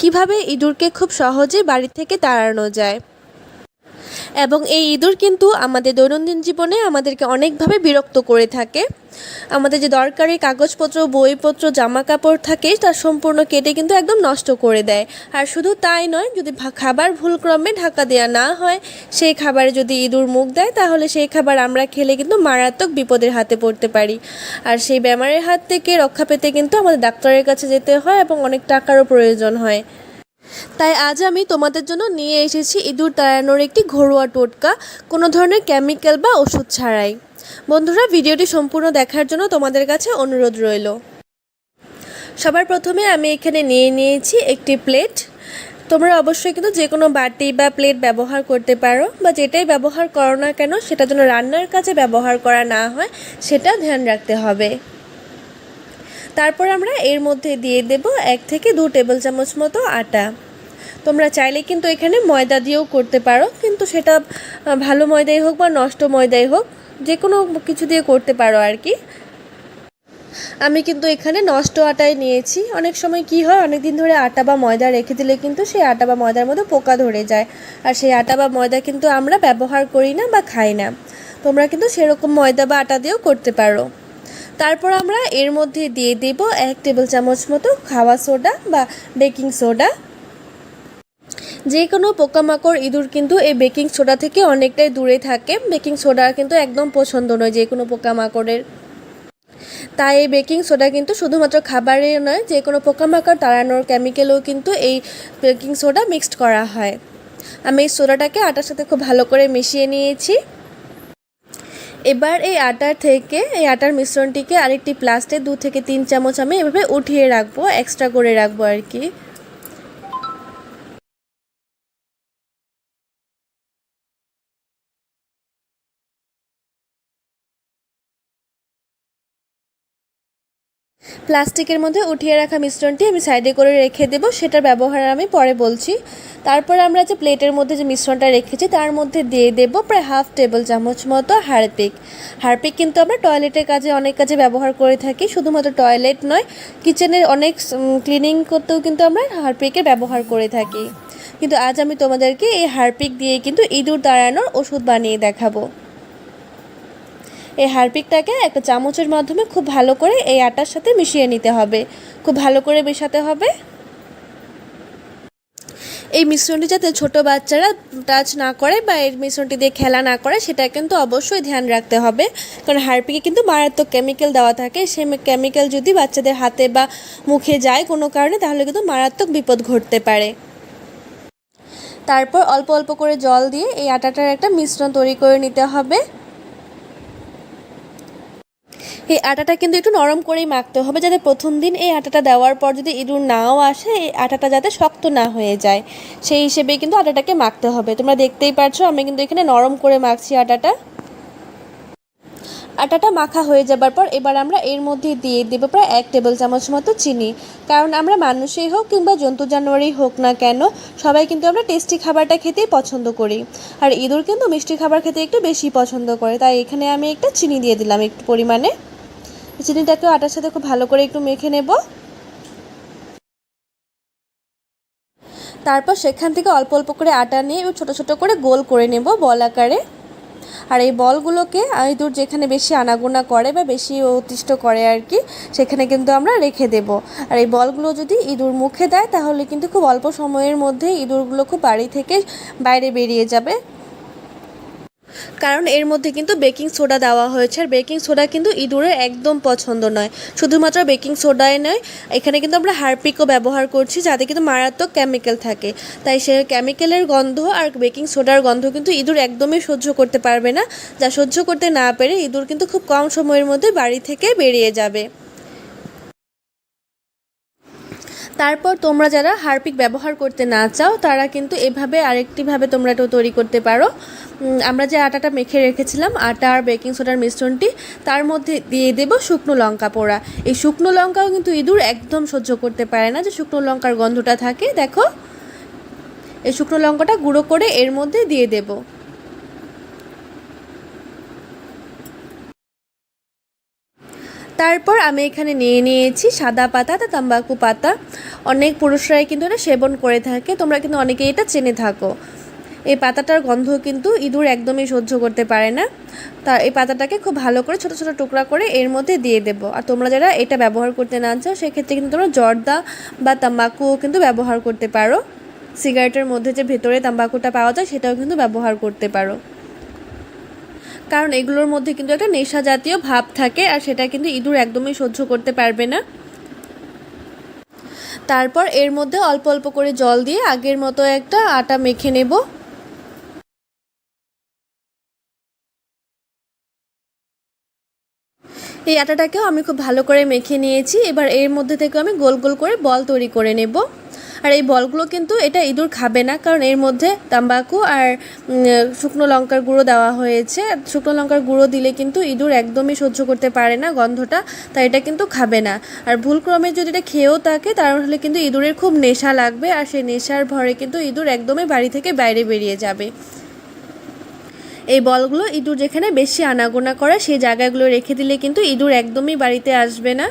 কিভাবে ইঁদুরকে খুব সহজে বাড়ি থেকে তাড়ানো যায়। এবং এই ইঁদুর কিন্তু আমাদের দৈনন্দিন জীবনে আমাদেরকে অনেকভাবে বিরক্ত করে থাকে। আমাদের যে দরকারি কাগজপত্র, বইপত্র, জামা কাপড় থাকে তার সম্পূর্ণ কেটে কিন্তু একদম নষ্ট করে দেয়। আর শুধু তাই নয়, যদি খাবার ভুলক্রমে ঢাকা দেওয়া না হয়, সেই খাবারে যদি ইঁদুর মুখ দেয়, তাহলে সেই খাবার আমরা খেলে কিন্তু মারাত্মক বিপদের হাতে পড়তে পারি। আর সেই বেমারের হাত থেকে রক্ষা পেতে কিন্তু আমাদের ডাক্তারের কাছে যেতে হয় এবং অনেক টাকারও প্রয়োজন হয়। তাই আজ আমি তোমাদের জন্য নিয়ে এসেছি ইঁদুর তাড়ানোর একটি ঘরোয়া টোটকা, কোনো ধরনের কেমিক্যাল বা ওষুধ ছাড়াই। বন্ধুরা, ভিডিওটি সম্পূর্ণ দেখার জন্য তোমাদের কাছে অনুরোধ রইল। সবার প্রথমে আমি এখানে নিয়ে নিয়েছি একটি প্লেট। তোমরা অবশ্যই কিন্তু যে কোনো বাটি বা প্লেট ব্যবহার করতে পারো, বা যেটাই ব্যবহার করো না কেন সেটা যেন রান্নার কাজে ব্যবহার করা না হয় সেটা ধ্যান রাখতে হবে। তারপর আমরা এর মধ্যে দিয়ে দেব 1 থেকে 2 টেবিল চামচ মতো আটা। তোমরা চাইলে কিন্তু এখানে ময়দা দিয়েও করতে পারো, কিন্তু সেটা ভালো ময়দাই হোক বা নষ্ট ময়দাই হোক, যে কোনো কিছু দিয়ে করতে পারো আর কি। আমি কিন্তু এখানে নষ্ট আটাই নিয়েছি। অনেক সময় কি হয়, অনেক দিন ধরে আটা বা ময়দা রেখে দিলে কিন্তু সেই আটা বা ময়দার মধ্যে পোকা ধরে যায়, আর সেই আটা বা ময়দা কিন্তু আমরা ব্যবহার করি না বা খাই না। তোমরা কিন্তু সেরকম ময়দা বা আটা দিয়েও করতে পারো। তারপর আমরা এর মধ্যে দিয়ে দেব 1 টেবিল চামচ মতো খাওয়া সোডা বা বেকিং সোডা। যে কোনো পোকামাকড়, ইঁদুর কিন্তু এই বেকিং সোডা থেকে অনেকটাই দূরে থাকে। বেকিং সোডা কিন্তু একদম পছন্দ নয় যে কোনো পোকামাকড়ের। তাই এই বেকিং সোডা কিন্তু শুধুমাত্র খাবারে নয়, যে কোনো পোকামাকড় তাড়ানোর কেমিক্যালেও কিন্তু এই বেকিং সোডা মিক্সড করা হয়। আমি এই সোডাটাকে আটার সাথে খুব ভালো করে মিশিয়ে নিয়েছি। এবার এই আটার মিশ্রণটিকে আরেকটি প্লাস্টে 2 থেকে 3 চামচ আমি এভাবে উঠিয়ে রাখবো, এক্সট্রা করে রাখবো আর কি। প্লাস্টিকের মধ্যে উঠিয়ে রাখা মিশ্রণটি আমি সাইডে করে রেখে দেব, সেটার ব্যবহার আমি পরে বলছি। তারপর আমরা যে প্লেটের মধ্যে যে মিশ্রণটা রেখেছি তার মধ্যে দিয়ে দেব প্রায় 1/2 টেবিল চামচ মতো হারপিক। হারপিক কিন্তু আমরা টয়লেটের কাজে অনেক কাজে ব্যবহার করে থাকি, শুধুমাত্র টয়লেট নয়, কিচেনের অনেক ক্লিনিং করতেও কিন্তু আমরা হারপিকের ব্যবহার করে থাকি। কিন্তু আজ আমি তোমাদেরকে এই হারপিক দিয়ে কিন্তু ইঁদুর তাড়ানোর ওষুধ বানিয়ে দেখাবো। এই হারপিকটাকে একটা চামচের মাধ্যমে খুব ভালো করে এই আটার সাথে মিশিয়ে নিতে হবে, খুব ভালো করে মেশাতে হবে। এই মিশ্রণটি যাতে ছোট বাচ্চারা টাচ না করে বা এই মিশ্রণটি দিয়ে খেলা না করে সেটা কিন্তু অবশ্যই ধ্যান রাখতে হবে, কারণ হারপিকে কিন্তু মারাত্মক কেমিক্যাল দেওয়া থাকে। সেই কেমিক্যাল যদি বাচ্চাদের হাতে বা মুখে যায় কোনো কারণে, তাহলে কিন্তু মারাত্মক বিপদ ঘটতে পারে। তারপর অল্প অল্প করে জল দিয়ে এই আটাটার একটা মিশ্রণ তৈরি করে নিতে হবে। এই আটাটা কিন্তু একটু নরম করেই মাখতে হবে, যাতে প্রথম দিন এই আটাটা দেওয়ার পর যদি ইঁদুর নাও আসে, এই আটাটা যাতে শক্ত না হয়ে যায়, সেই হিসেবেই কিন্তু আটাটাকে মাখতে হবে। তোমরা দেখতেই পারছো আমি কিন্তু এখানে নরম করে মাখছি আটাটা। আটাটা মাখা হয়ে যাবার পর এবার আমরা এর মধ্যে দিয়ে দেবো প্রায় 1 টেবিল চামচ মতো চিনি। কারণ আমরা মানুষই হোক কিংবা জন্তু জানোয়ারই হোক না কেন, সবাই কিন্তু আমরা টেস্টি খাবারটা খেতেই পছন্দ করি, আর ইঁদুর কিন্তু মিষ্টি খাবার খেতে একটু বেশি পছন্দ করে। তাই এখানে আমি একটা চিনি দিয়ে দিলাম একটু পরিমাণে। চিনিটাকে আটার সাথে খুব ভালো করে একটু মেখে নেব। তারপর সেখান থেকে অল্প অল্প করে আটা নিয়ে ছোট ছোট করে গোল করে নেব বল আকারে। আর এই বলগুলোকে ইঁদুর যেখানে বেশি আনাগোনা করে বা বেশি অতিষ্ঠ করে আর কি, সেখানে কিন্তু আমরা রেখে দেব। আর এই বলগুলো যদি ইঁদুর মুখে দেয়, তাহলে কিন্তু খুব অল্প সময়ের মধ্যে ইঁদুরগুলো খুব বাড়ি থেকে বাইরে বেরিয়ে যাবে, কারণ এর মধ্যে কিন্তু বেকিং সোডা দেওয়া হয়েছে। আর বেকিং সোডা কিন্তু ইঁদুরের একদম পছন্দ নয়। শুধুমাত্র বেকিং সোডাই নয়, এখানে কিন্তু আমরা হারপিকও ব্যবহার করছি, যাতে কিন্তু মারাত্মক কেমিক্যাল থাকে। তাই সে কেমিক্যালের গন্ধ আর বেকিং সোডার গন্ধ কিন্তু ইঁদুর একদমই সহ্য করতে পারবে না। যা সহ্য করতে না পেরে ইঁদুর কিন্তু খুব কম সময়ের মধ্যে বাড়ি থেকে বেরিয়ে যাবে। তারপর তোমরা যারা হারপিক ব্যবহার করতে না চাও, তারা কিন্তু এভাবে আরেকটিভাবে তোমরা এটাও তৈরি করতে পারো। আমরা যে আটাটা মেখে রেখেছিলাম, আটা আর বেকিং সোডার মিশ্রণটি, তার মধ্যে দিয়ে দেব শুকনো লঙ্কা পোড়া। এই শুকনো লঙ্কাও কিন্তু ইঁদুর একদম সহ্য করতে পারে না, যে শুকনো লঙ্কার গন্ধটা থাকে। দেখো, এই শুকনো লঙ্কাটা গুঁড়ো করে এর মধ্যে দিয়ে দেব। তারপর আমি এখানে নিয়ে নিয়েছি সাদা পাতা, তাম্বাকু পাতা। অনেক পুরুষরাই কিন্তু এটা সেবন করে থাকে, তোমরা কিন্তু অনেকেই এটা চেনে থাকো। এই পাতাটার গন্ধ কিন্তু ইঁদুর একদমই সহ্য করতে পারে না। এই পাতাটাকে খুব ভালো করে ছোট ছোট টুকরা করে এর মধ্যে দিয়ে দেবো। আর তোমরা যারা এটা ব্যবহার করতে না চাও সেক্ষেত্রে কিন্তু তোমরা জর্দা বা তাম্বাকুও কিন্তু ব্যবহার করতে পারো। সিগারেটের মধ্যে যে ভেতরে তাম্বাকুটা পাওয়া যায় সেটাও কিন্তু ব্যবহার করতে পারো, কারণ এগুলোর মধ্যে কিন্তু একটা নেশা জাতীয় ভাব থাকে, আর সেটা কিন্তু ইঁদুর একদমই সহ্য করতে পারবে না। তারপর এর মধ্যে অল্প অল্প করে জল দিয়ে আগের মতো একটা আটা মেখে নেব। এই আটাটাকেও আমি খুব ভালো করে মেখে নিয়েছি। এবার এর মধ্যে থেকে আমি গোল গোল করে বল তৈরি করে নেব। আর এই বলগুলো কিন্তু এটা ইঁদুর খাবে না, কারণ এর মধ্যে তাম্বাকু আর শুকনো লঙ্কার গুঁড়ো দেওয়া হয়েছে। শুকনো লঙ্কার গুঁড়ো দিলে কিন্তু ইঁদুর একদমই সহ্য করতে পারে না গন্ধটা, তাই এটা কিন্তু খাবে না। আর ভুলক্রমে যদি এটা খেয়েও থাকে তাহলে কিন্তু ইঁদুরের খুব নেশা লাগবে, আর সেই নেশার ভরে কিন্তু ইঁদুর একদমই বাড়ি থেকে বাইরে বেরিয়ে যাবে। এই বলগুলো ইঁদুর যেখানে বেশি আনাগোনা করে সেই জায়গাগুলো রেখে দিলে কিন্তু ইঁদুর একদমই বাড়িতে আসবে না।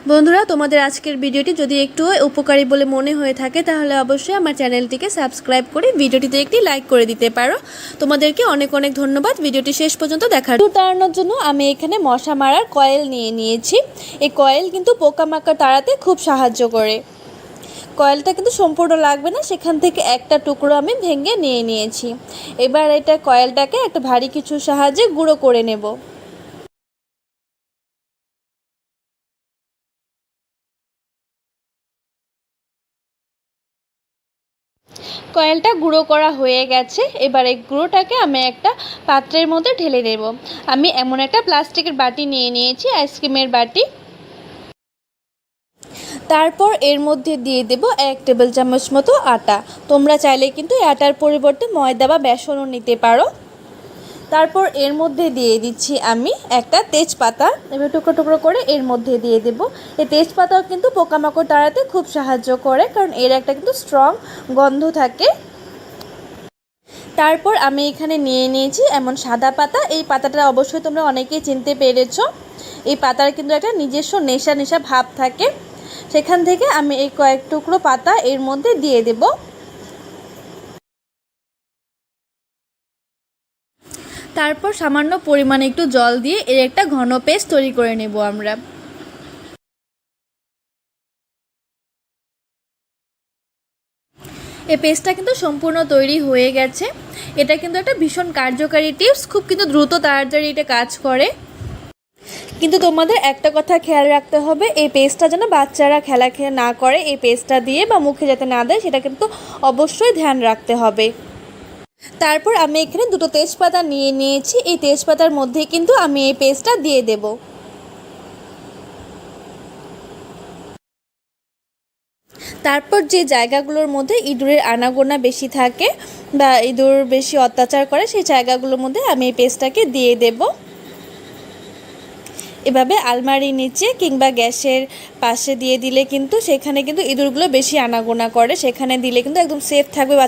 বন্ধুরা, তোমাদের আজকের ভিডিওটি যদি একটু উপকারী বলে মনে হয়ে থাকে তাহলে অবশ্যই আমার চ্যানেলটিকে সাবস্ক্রাইব করে ভিডিওটিতে একটি লাইক করে দিতে পারো। তোমাদেরকে অনেক অনেক ধন্যবাদ ভিডিওটি শেষ পর্যন্ত দেখার। ইঁদুর তাড়ানোর জন্য আমি এখানে মশা মারার কয়েল নিয়ে নিয়েছি। এই কয়েল কিন্তু পোকামাকড় তাড়াতে খুব সাহায্য করে। কয়েলটা কিন্তু সম্পূর্ণ লাগবে না, সেখান থেকে একটা টুকরো আমি ভেঙে নিয়ে নিয়েছি। এবার এটা কয়েলটাকে একটা ভারী কিছুর সাহায্যে গুঁড়ো করে নেব। কয়েলটা গুঁড়ো করা হয়ে গেছে। এবার এই গুঁড়োটাকে আমি একটা পাত্রের মধ্যে ঢেলে নেব। আমি এমন একটা প্লাস্টিকের বাটি নিয়ে নিয়েছি, আইসক্রিমের বাটি। তারপর এর মধ্যে দিয়ে দেব 1 টেবিল চামচ মতো আটা। তোমরা চাইলে কিন্তু আটার পরিবর্তে ময়দা বা বেসনও নিতে পারো। তারপর এর মধ্যে দিয়ে দিচ্ছি আমি একটা তেজপাতা। এবার টুকরো টুকরো করে এর মধ্যে দিয়ে দেব। এই তেজপাতাও কিন্তু পোকামাকড় তাড়াতে খুব সাহায্য করে, কারণ এর একটা কিন্তু স্ট্রং গন্ধ থাকে। তারপর আমি এখানে নিয়ে নিয়েছি এমন সাদা পাতা। এই পাতাটা অবশ্যই তোমরা অনেকেই চিনতে পেরেছো। এই পাতার কিন্তু একটা নিজস্ব নেশা নেশা ভাব থাকে। সেখান থেকে আমি এই কয়েক টুকরো পাতা এর মধ্যে দিয়ে দেব। তারপর সামান্য পরিমাণে একটু জল দিয়ে এর একটা ঘন পেস্ট তৈরি করে নেব আমরা। এই পেস্টটা কিন্তু সম্পূর্ণ তৈরি হয়ে গেছে। এটা কিন্তু একটা ভীষণ কার্যকারী টিপস, খুব কিন্তু দ্রুত তাড়াতাড়ি এটা কাজ করে। কিন্তু তোমাদের একটা কথা খেয়াল রাখতে হবে, এই পেস্টটা যেন বাচ্চারা খেলা না করে এই পেস্টটা দিয়ে, বা মুখে যাতে না দেয়, সেটা কিন্তু অবশ্যই ধ্যান রাখতে হবে। তারপর আমি এখানে 2টো তেজপাতা নিয়ে নিয়েছি। এই তেজপাতার মধ্যে কিন্তু আমি এই পেস্টটা দিয়ে দেব। তারপর যে জায়গাগুলোর মধ্যে ইঁদুরের আনাগোনা বেশি থাকে বা ইঁদুর বেশি অত্যাচার করে সেই জায়গাগুলোর মধ্যে আমি এই পেস্টটাকে দিয়ে দেব। এভাবে আলমারির নিচে কিংবা গ্যাসের পাশে দিয়ে দিলে কিন্তু সেখানে কিন্তু ইঁদুরগুলো বেশি আনাগোনা করে, সেখানে দিলে কিন্তু একদম সেফ থাকবে।